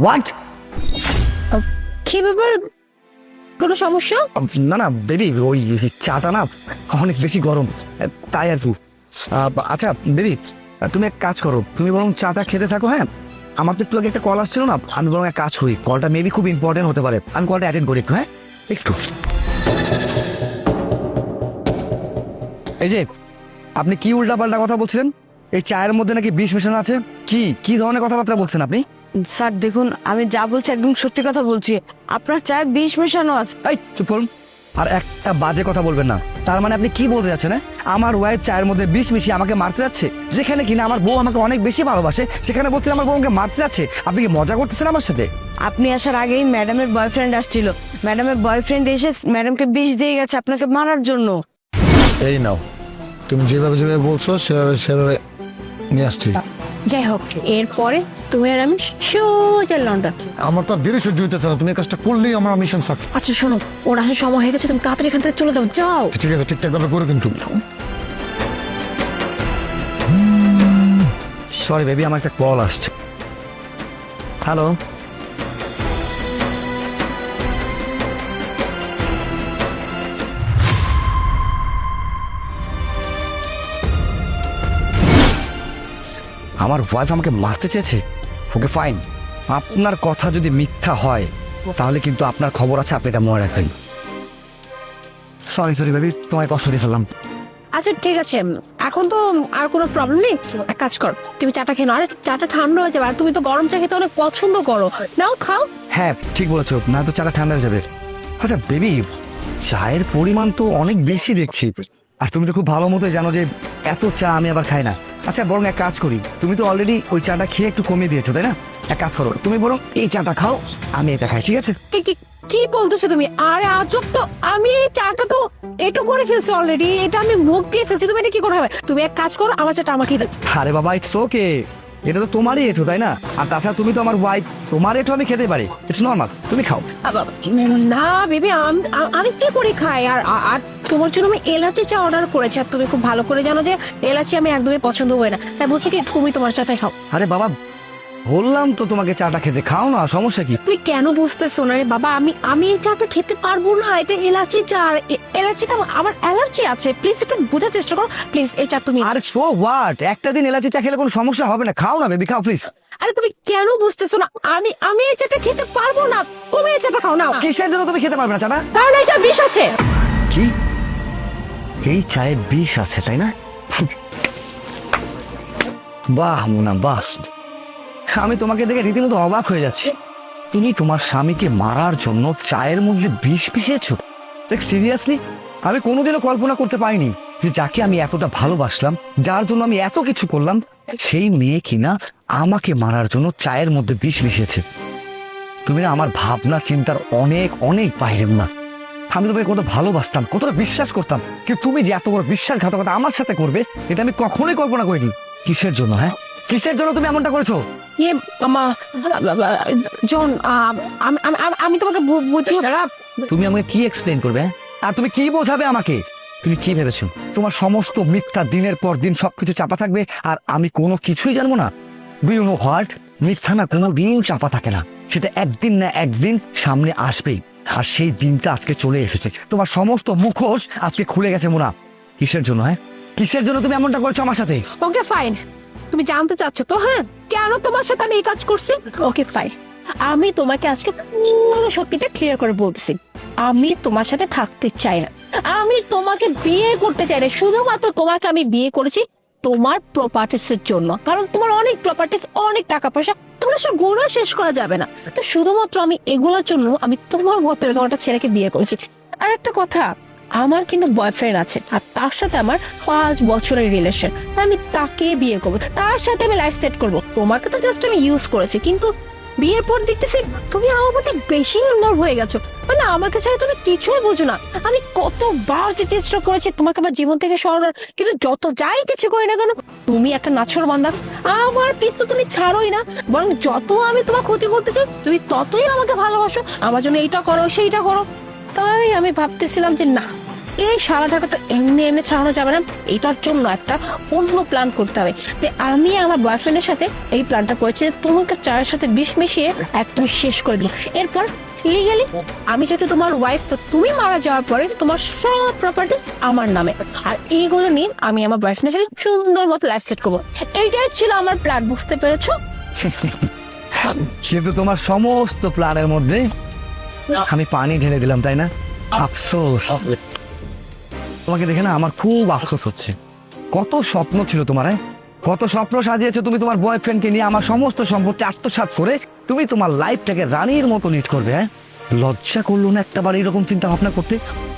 What? কি ব্যাপার, কোনো সমস্যা? না না বেবি, ওই চাটা না অনেক বেশি গরম, তাই আর কি। আচ্ছা বেবি, তুমি এক কাজ করো, তুমি বরং চাটা খেতে থাকো। হ্যাঁ, আমার তো একটু আগে একটা কল আসছিল না, আমি বরং এক কাজ করি, কলটা মেবি খুব ইম্পর্টেন্ট হতে পারে, আমি কলটা অ্যাটেন্ড করি একটু। হ্যাঁ একটু। এই যে আপনি কি উল্টাপাল্টা কথা বলছিলেন? এই চায়ের মধ্যে নাকি বিষ মেশানো আছে? কি কি ধরনের কথাবার্তা বলছেন আপনি? স্যার দেখুন, আমি যা বলছি একদম সত্যি কথা বলছি। আপনার চায়ে বিষ মেশানো আছে। এই চুপ করুন, আর একটা বাজে কথা বলবেন না। তার মানে আপনি কি বলতে যাচ্ছেন? আমার ওয়াইফ চায়ের মধ্যে বিষ মিশিয়ে আমাকে মারতে যাচ্ছে, যেখানে কিনা আমার বউ আমাকে অনেক বেশি ভালোবাসে, সেখানে বলতে আমার বউ আমাকে মারতে যাচ্ছে। আপনি কি মজা করতেছেন আমার সাথে? আপনি আসার আগেই ম্যাডামের বয়ফ্রেন্ড আসছিল, ম্যাডামের বয়ফ্রেন্ড এসে ম্যাডামকে বিষ দিয়ে গেছে আপনাকে মারার জন্য। এই নাও, তুমি যেভাবে যেভাবে বলছো সেভাবে সেভাবে নিয়ে আসছি। যাই হোক, এরপরে তুমি আর আমি সোজা লন্ডন। আমার তো আর দেরি সহ্য হইতেছে না, তুমি এই কাজটা করলেই আমার মিশন সাকসেস। আচ্ছা শোনো, ওর আসার সময় হয়ে গেছে, তুমি তাড়াতাড়ি এখান থেকে চলে যাও। যাও। ঠিক আছে, ঠিকঠাক ভাবে করে কিন্তু। সরি বেবি, আমার একটা কল আসছে। হ্যালো, আমার ওয়াইফ আমাকে মারতে চেয়েছে। ওকে ফাইন, আপনার কথা যদি মিথ্যা হয় তাহলে কিন্তু আপনার খবর আছে, আপনি এটা মনে রাখবেন। সরি বেবি, তোমায় কষ্ট দিয়ে ফেললাম। আচ্ছা ঠিক আছে, এখন তো আর কোনো প্রবলেম নেই। এক কাজ কর, তুমি চাটা খেয়ে নাও। আরে চাটা ঠান্ডা হয়ে যাবে, আর তুমি তো গরম চা খেতে অনেক পছন্দ করো। নাও খাও। হ্যাঁ ঠিক বলেছো, না তো চাটা ঠান্ডা হয়ে যাবে। আচ্ছা বেবি, চায়ের পরিমাণ তো অনেক বেশি দেখছি, আর তুমি তো খুব ভালো মতোই জানো যে এত চা আমি আবার খাই না। আচ্ছা বরং এক কাজ করি, তুমি তো অলরেডি ওই চাটা খেয়ে একটু কমিয়ে দিয়েছো তাই না? এক কাজ করো, তুমি বরং এই চাটা খাও, আমি এটা খাই, ঠিক আছে? কি বলতেছো তুমি? আরে আজব তো, আমি এই চাটা তো এটু করে ফেলছি অলরেডি, এটা আমি মুখ দিয়ে ফেলছি, তুমি এটা কি করে হবে? তুমি এক কাজ করো, আমার চাটা আমাকে দাও। আরে বাবা ইটস ওকে, এটা তো তোমারই এঠো তাই না? আর তাছাড়া তুমি তো আমার ওয়াইফ, তোমার এঠো আমি খেতে পারি, ইটস নর্মাল, তুমি খাও। না বেবি, আমি কি করে খাই? আর আর তোমার জন্য আমি এলাচি চা অর্ডার করেছি, আর তুমি খুব ভালো করে জানো যে এলাচি আমি একদমই পছন্দ করি না, তাই বলছি কি তুমি তোমার সাথে খাও। আরে বাবা বললাম তো তোমাকে চাটা খেতে, খাও না, সমস্যা কি? তুই কেন বুঝতেছো না রে বাবা? আমি এই চাটা খেতে পারবো না, এটা এলাচি চা, আর এলাচিটা আমার অ্যালার্জি আছে। প্লিজ একটু বোঝার চেষ্টা করো, প্লিজ এই চা তুমি। আর সো হোয়াট, একটা দিন এলাচি চা খেলে কোনো সমস্যা হবে না, খাও না বেবি, খাও প্লিজ। আরে তুমি কেন বুঝতেছো না? আমি এই চাটা খেতে পারবো না, তুমি এই চাটা খাও না। কিসের জন্য তুমি খেতে পারবে না চাটা? কারণ এই চা বিষ আছে। কি এই চায়ে বিষ আছে তাই না? বাহ মোনা বাহ, আমি তোমাকে দেখে রীতিমতো অবাক হয়ে যাচ্ছি। তুমি তোমার স্বামীকে মারার জন্য চায়ের মধ্যে বিষ মিশিয়েছো? দেখ সিরিয়াসলি, আমি কোনোদিনও কল্পনা করতে পারিনি যে যাকে আমি এতটা ভালোবাসলাম, যার জন্য আমি এত কিছু করলাম, সেই মেয়ে কিনা আমাকে মারার জন্য চায়ের মধ্যে বিষ মিশিয়েছে। তুমি না আমার ভাবনা চিন্তার অনেক অনেক বাইরে না। আমি তোমাকে কত ভালোবাসতাম, কতটা বিশ্বাস করতাম, কিন্তু তুমি যে এত বড় বিশ্বাসঘাতকতা আমার সাথে করবে, এটা আমি কখনোই কল্পনা করিনি। কিসের জন্য? হ্যাঁ কিসের জন্য তুমি এমনটা করেছো? ইয়ে আমা জন, আমি তোমাকে বুঝিয়ে। তুমি আমাকে কি এক্সপ্লেন করবে? আর তুমি কি বোঝাবে আমাকে? তুমি কি ভেবেছো তোমার সমস্ত মিথ্যা দিনের পর দিন সবকিছু চাপা থাকবে আর আমি কোনো কিছুই জানবো না? ডু ইউ নো হোয়াট, মিথ্যা না কোনো দিন চাপা থাকে না, সেটা একদিন না একদিন সামনে আসবেই। আর সেই দিনটা আজকে চলে এসেছে, তোমার সমস্ত মুখোশ আজকে খুলে গেছে মোনা। কিসের জন্য? হ্যাঁ কিসের জন্য তুমি এমনটা করছো আমার সাথে? ওকে ফাইন, তুমি জানতে চাচ্ছ তো? হ্যাঁ, কেন তোমার সাথে আমি এই কাজ করছি? ওকে ফাইন, আমি তোমাকে আজকে পুরো সত্যিটা ক্লিয়ার করে বলতেছি। আমি তোমার সাথে থাকতে চাই না, আমি তোমাকে বিয়ে করতে চাই না। শুধুমাত্র তোমাকে আমি বিয়ে করেছি তোমার প্রপার্টিস এর জন্য, কারণ তোমার অনেক প্রপার্টিস, অনেক টাকা পয়সা, তোমরা সব গুণা শেষ করা যাবে না। তো শুধুমাত্র আমি এগুলোর জন্য আমি তোমার মতো এরকম একটা ছেলেকে বিয়ে করেছি। আর একটা কথা, আমার কিন্তু বয়ফ্রেন্ড আছে, আর তার সাথে আমার 5 বছরের রিলেশন। আমি তাকে বিয়ে করবো, তার সাথে আমি লাইফ সেট করবো। তোমাকে তো জাস্ট আমি ইউজ করেছি, কিন্তু বিয়ের পর দেখতেছি তুমি আমার মধ্যে বেশি ইনভলভ হয়ে গেছো। মানে আমাকে ছাড়া তুমি কিছুই বোঝো না। আমি কতবার যে চেষ্টা করেছি তোমাকে আমার জীবন থেকে সরানোর, কিন্তু যত যাই কিছু করি না কেন, তুমি একটা নাছোড়বান্দা। আমার পিছ তো তুমি ছাড়োই না, বরং যত আমি তোমার ক্ষতি করতে চাই তুমি ততই আমাকে ভালোবাসো, আমার জন্য এইটা করো সেইটা করো। তাই আমি ভাবতেছিলাম যে না, এই শালাটাকে তো এমনি এমনি ছাড়ানো যাবে না, এটার জন্য একটা অন্য প্ল্যান করতে হবে। যে আমি আমার বয়ফ্রেন্ডের সাথে এই প্ল্যানটা করেছি যে তোমাকে চায়ের সাথে বিষ মিশিয়ে একদম শেষ করে দিল। এরপর লিগালি আমি যেহেতু তোমার ওয়াইফ, তো তুমি মারা যাওয়ার পরে তোমার সব প্রপার্টিস আমার নামে, আর এইগুলো নিয়ে আমি আমার বয়ফ্রেন্ডের সাথে সুন্দর মতো লাইফ সেট করবো। এইটাই ছিল আমার প্ল্যান, বুঝতে পেরেছো? কিন্তু তোমার সমস্ত প্ল্যানের মধ্যে আমি পানি ঢেলে দিলাম, তাই না? আফসোস। তোমাকে দেখে না আমার খুব আফসোস হচ্ছে। কত স্বপ্ন ছিল তোমার, কত স্বপ্ন সাজিয়েছো তুমি তোমার বয়ফ্রেন্ডকে নিয়ে। আমার সমস্ত সম্পত্তি আত্মসাৎ করে তুমি তোমার লাইফটাকে রানীর মতো লিড করবে। লজ্জা করলো না একটাবার এরকম চিন্তা ভাবনা করতে?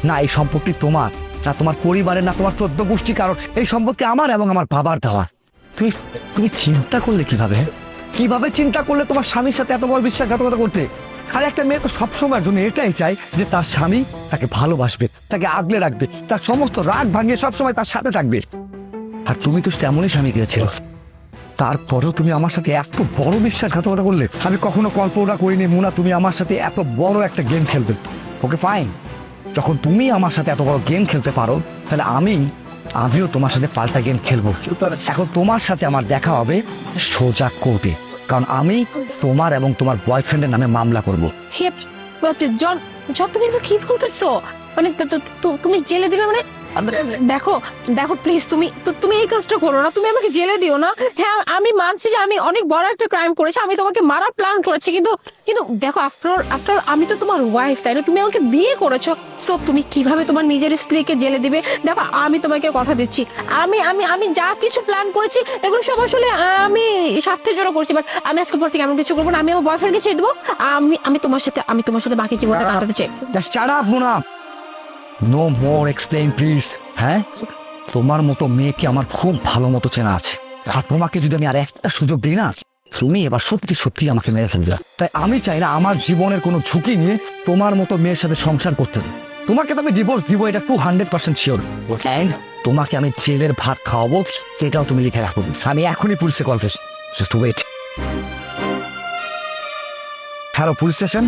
না, এই সম্পত্তি তোমার না, তোমার পরিবারের না, তোমার 14 গোষ্ঠী কারণ। এই সম্পত্তি আমার এবং আমার বাবার দেওয়া। তুমি তুমি চিন্তা করলে কিভাবে? কিভাবে চিন্তা করলে তোমার স্বামীর সাথে এত বড় বিশ্বাসঘাতকতা করতে? আর একটা মেয়ে তো সবসময়ের জন্য এটাই চাই যে তার স্বামী তাকে ভালোবাসবে, তাকে আগলে রাখবে, তার সমস্ত রাগ ভাঙিয়ে সবসময় তার সাথে থাকবে। আর তুমি তো তেমনই স্বামী দিয়েছিল, তারপরেও তুমি আমার সাথে এত বড় বিশ্বাসঘাতকতা করলে। আমি কখনো কল্পনা করিনি মুনা তুমি আমার সাথে এত বড় একটা গেম খেলবে। ওকে ফাইন, যখন তুমি আমার সাথে এত বড় গেম খেলতে পারো, তাহলে আমিও তোমার সাথে পাল্টা গেম খেলবো। এখন তোমার সাথে আমার দেখা হবে সোজা কোর্টে, কারণ আমি তোমার এবং তোমার বয়ফ্রেন্ডের নামে মামলা করব। হে জন, তুমি এগুলো কি বলতেছো? মানে তুমি জেলে দিবে মানে? দেখো দেখো প্লিজ, তুমি এই কাজটা করো না, তুমি আমাকে জেলে দিও না। হ্যাঁ আমি মানছি যে আমি অনেক বড় একটা ক্রাইম করেছি, আমি তোমাকে মারার প্ল্যান করেছি, কিন্তু দেখো আফটার আমি তো তোমার ওয়াইফ, তাই না? তুমি আমাকে বিয়ে করেছো, সো তুমি কিভাবে তোমার নিজের স্ত্রীকে জেলে দিবে? দেখো আমি তোমাকে কথা দিচ্ছি, আমি আমি আমি যা কিছু প্ল্যান করেছি এগুলো সব আসলে আমি স্বার্থের জন্য করছি, বাট আমি আজকের পর থেকে এমন কিছু করবো না। আমি আমার বয়ফ্রেন্ডকে ছেড়ে দেবো। আমি তোমার সাথে বাকি জীবনটা কাটাতে চাই। Just shut up, Muna. No more explain please. হ্যাঁ, তোমার মতো মেয়েকে আমার খুব ভালো মতো চেনা আছে, আর তোমাকে যদি আমি আর একটা সুযোগ দিই না, তুমি এবার সত্যি সত্যি আমাকে মেরে ফেলবে। তাই আমি চাই না আমার জীবনের কোনো ঝুঁকি নিয়ে তোমার মতো মেয়ের সাথে সংসার করতে। তোমাকে তো আমি ডিভোর্স দিব, এটা 200% শিওর। অ্যান্ড তোমাকে আমি জেলের ভাত খাওয়াবো, সেটাও তুমি লিখে রাখো। আমি এখনই পুলিশে কল করছি, just wait. Hello police station.